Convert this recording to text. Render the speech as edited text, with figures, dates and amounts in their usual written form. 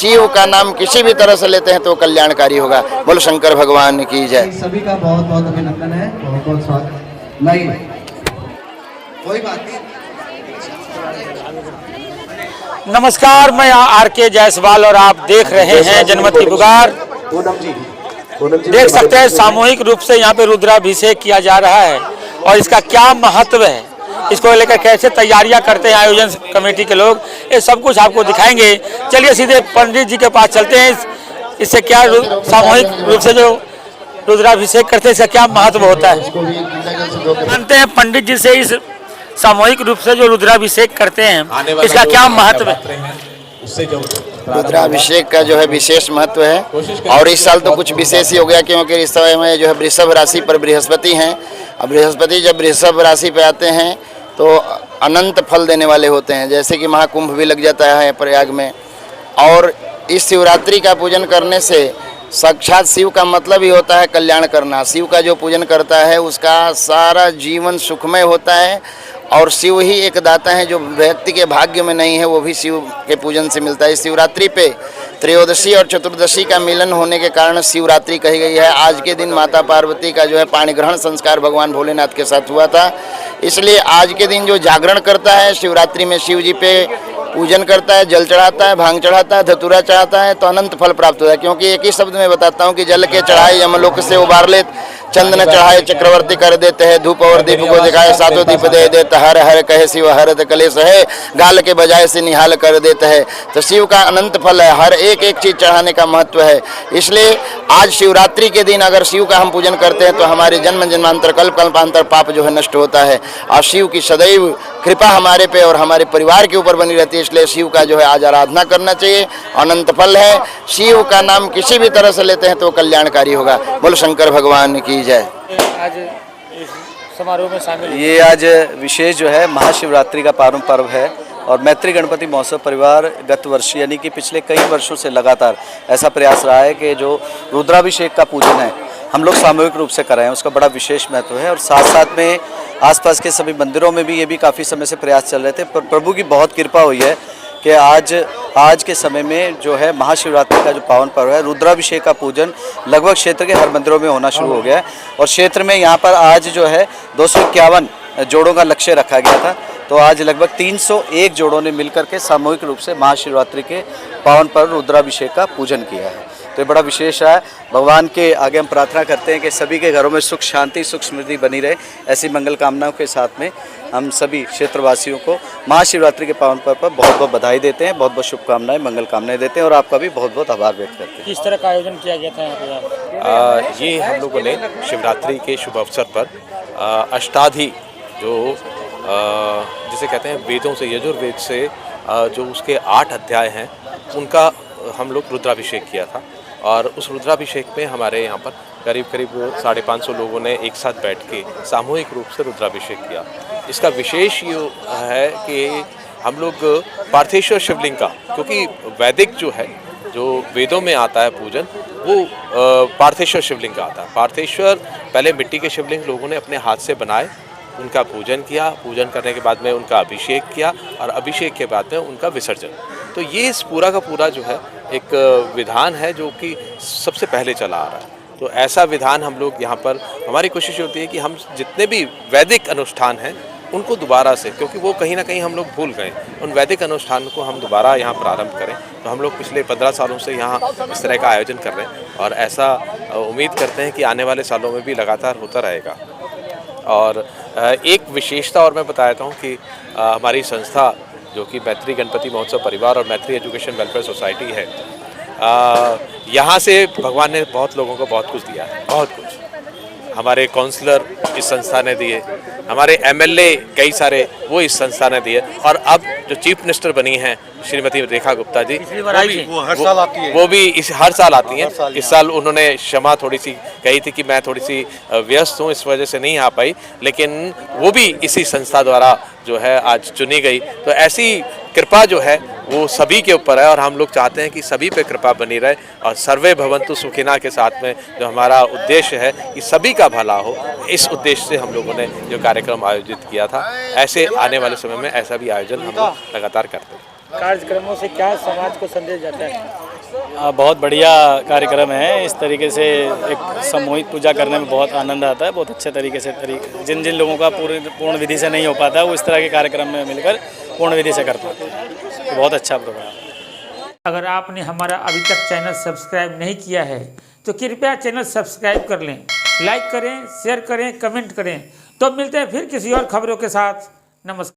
शिव का नाम किसी भी तरह से लेते हैं तो कल्याणकारी होगा। बोलो शंकर भगवान की जय। सभी का बहुत बहुत अभिनंदन है, बहुत बहुत स्वागत। नहीं कोई बात नहीं। नमस्कार, मैं आर.के. जायसवाल और आप देख रहे हैं जनमत की पुकार। देख सकते हैं सामूहिक रूप से यहाँ पे रुद्राभिषेक किया जा रहा है और इसका क्या महत्व है, इसको लेकर कैसे तैयारियां करते हैं आयोजन कमेटी के लोग, ये सब कुछ आपको दिखाएंगे। चलिए सीधे पंडित जी के पास चलते हैं। इससे क्या सामूहिक रूप से जो रुद्राभिषेक करते हैं इसका क्या महत्व होता है, जानते हैं पंडित जी से। इस सामूहिक रूप से जो रुद्राभिषेक करते हैं इसका क्या महत्व है? रुद्राभिषेक का जो है विशेष महत्व है और इस साल तो कुछ विशेष ही हो गया, क्योंकि इस समय में जो है वृषभ राशि पर बृहस्पति हैं। अब बृहस्पति जब वृषभ राशि पे आते हैं तो अनंत फल देने वाले होते हैं, जैसे कि महाकुंभ भी लग जाता है प्रयाग में। और इस शिवरात्रि का पूजन करने से साक्षात शिव का मतलब ही होता है कल्याण करना। शिव का जो पूजन करता है उसका सारा जीवन सुखमय होता है और शिव ही एक दाता है, जो व्यक्ति के भाग्य में नहीं है वो भी शिव के पूजन से मिलता है। इस शिवरात्रि पे त्रयोदशी और चतुर्दशी का मिलन होने के कारण शिवरात्रि कही गई है। आज के दिन माता पार्वती का जो है पाणी ग्रहण संस्कार भगवान भोलेनाथ के साथ हुआ था, इसलिए आज के दिन जो जागरण करता है शिवरात्रि में शिव जी पे पूजन करता है, जल चढ़ाता है, भांग चढ़ाता है, धतूरा चढ़ाता है तो अनंत फल प्राप्त होता है। क्योंकि एक ही शब्द में बताता हूँ कि जल के चढ़ाए यमलोक से उबार ले, चंदन चढ़ाए चक्रवर्ती कर देते हैं, धूप और दीप को दिखाए सातों दीप दे देते, हर हर कहे शिव हरत कलेश है, गाल के बजाय से निहाल कर देते हैं। तो शिव का अनंत फल है, हर एक एक चीज चढ़ाने का महत्व है। इसलिए आज शिवरात्रि के दिन अगर शिव का हम पूजन करते हैं तो हमारे जन्म जन्मांतर कल्प कल्पांतर पाप जो है नष्ट होता है और शिव की सदैव कृपा हमारे पे और हमारे परिवार के ऊपर बनी रहती है। इसलिए शिव का जो है आज आराधना करना चाहिए, अनंत फल है। शिव का नाम किसी भी तरह से लेते हैं तो कल्याणकारी होगा। बोलो शंकर भगवान की जय। आज इस समारोह में शामिल ये आज विशेष जो है महाशिवरात्रि का पावन पर्व है और मैत्री गणपति महोत्सव परिवार गत वर्ष यानी कि पिछले कई वर्षों से लगातार ऐसा प्रयास रहा है कि जो रुद्राभिषेक का पूजन है हम लोग सामूहिक रूप से कर रहे हैं, उसका बड़ा विशेष महत्व है। और साथ साथ में आसपास के सभी मंदिरों में भी ये भी काफ़ी समय से प्रयास चल रहे थे, पर प्रभु की बहुत कृपा हुई है कि आज के समय में जो है महाशिवरात्रि का जो पावन पर्व है रुद्राभिषेक का पूजन लगभग क्षेत्र के हर मंदिरों में होना शुरू हो गया है। और क्षेत्र में यहाँ पर आज जो है 251 जोड़ों का लक्ष्य रखा गया था, तो आज लगभग 301 जोड़ों ने मिलकर के सामूहिक रूप से महाशिवरात्रि के पावन पर्व रुद्राभिषेक का पूजन किया है। तो ये बड़ा विशेष है। भगवान के आगे हम प्रार्थना करते हैं कि सभी के घरों में सुख शांति सुख समृद्धि बनी रहे। ऐसी मंगल कामनाओं के साथ में हम सभी क्षेत्रवासियों को महाशिवरात्रि के पावन पर्व पर बहुत बहुत बधाई देते हैं, बहुत बहुत शुभकामनाएं मंगल कामनाएं देते हैं और आपका भी बहुत बहुत आभार व्यक्त करते हैं। किस तरह का आयोजन किया गया था यहाँ पे? ये हम लोगों ने शिवरात्रि के शुभ अवसर पर अष्टादि जो जिसे कहते हैं वेदों से यजुर्वेद से जो उसके 8 अध्याय हैं उनका हम लोग रुद्राभिषेक किया था। और उस रुद्राभिषेक में हमारे यहाँ पर करीब 550 लोगों ने एक साथ बैठ के सामूहिक रूप से रुद्राभिषेक किया। इसका विशेष ये है कि हम लोग पार्थेश्वर शिवलिंग का, क्योंकि वैदिक जो है जो वेदों में आता है पूजन वो पार्थेश्वर शिवलिंग का आता है। पार्थेश्वर पहले मिट्टी के शिवलिंग लोगों ने अपने हाथ से बनाए, उनका पूजन किया, पूजन करने के बाद में उनका अभिषेक किया और अभिषेक के बाद में उनका विसर्जन। तो ये इस पूरा का पूरा जो है एक विधान है जो कि सबसे पहले चला आ रहा है। तो ऐसा विधान हम लोग यहाँ पर, हमारी कोशिश होती है कि हम जितने भी वैदिक अनुष्ठान हैं उनको दोबारा से, क्योंकि वो कहीं ना कहीं हम लोग भूल गए, उन वैदिक अनुष्ठान को हम दोबारा यहाँ प्रारंभ करें। तो हम लोग पिछले 15 सालों से यहाँ इस तरह का आयोजन कर रहे हैं और ऐसा उम्मीद करते हैं कि आने वाले सालों में भी लगातार होता रहेगा। और एक विशेषता और मैं बताता हूँ कि हमारी संस्था जो कि मैत्री गणपति महोत्सव परिवार और मैत्री एजुकेशन वेलफेयर सोसाइटी है, यहाँ से भगवान ने बहुत लोगों को बहुत कुछ दिया है, बहुत कुछ। हमारे काउंसलर इस संस्था ने दिए, हमारे एमएलए कई सारे वो इस संस्था ने दिए और अब जो चीफ मिनिस्टर बनी हैं श्रीमती रेखा गुप्ता जी, वो हर साल आती है, वो भी हर साल आती हैं। इस साल उन्होंने क्षमा थोड़ी सी कही थी कि मैं थोड़ी सी व्यस्त हूँ, इस वजह से नहीं आ पाई, लेकिन वो भी इसी संस्था द्वारा जो है आज चुनी गई। तो ऐसी कृपा जो है वो सभी के ऊपर है और हम लोग चाहते हैं कि सभी पे कृपा बनी रहे और सर्वे भवन्तु सुखिना के साथ में जो हमारा उद्देश्य है कि सभी का भला हो, इस उद्देश्य से हम लोगों ने जो कार्यक्रम आयोजित किया था। ऐसे आने वाले समय में ऐसा भी आयोजन हम लोग लगातार करते हैं। कार्यक्रमों से क्या समाज को संदेश जाता है? बहुत बढ़िया कार्यक्रम है। इस तरीके से एक सामूहिक पूजा करने में बहुत आनंद आता है। बहुत अच्छे तरीके से जिन जिन लोगों का पूर्ण विधि से नहीं हो पाता वो इस तरह के कार्यक्रम में मिलकर पूर्ण विधि से कर पाते हैं। तो बहुत अच्छा प्रोग्राम है। अगर आपने हमारा अभी तक चैनल सब्सक्राइब नहीं किया है तो कृपया चैनल सब्सक्राइब कर लें, लाइक करें, शेयर करें, कमेंट करें। तो मिलते हैं फिर किसी और खबरों के साथ। नमस्कार।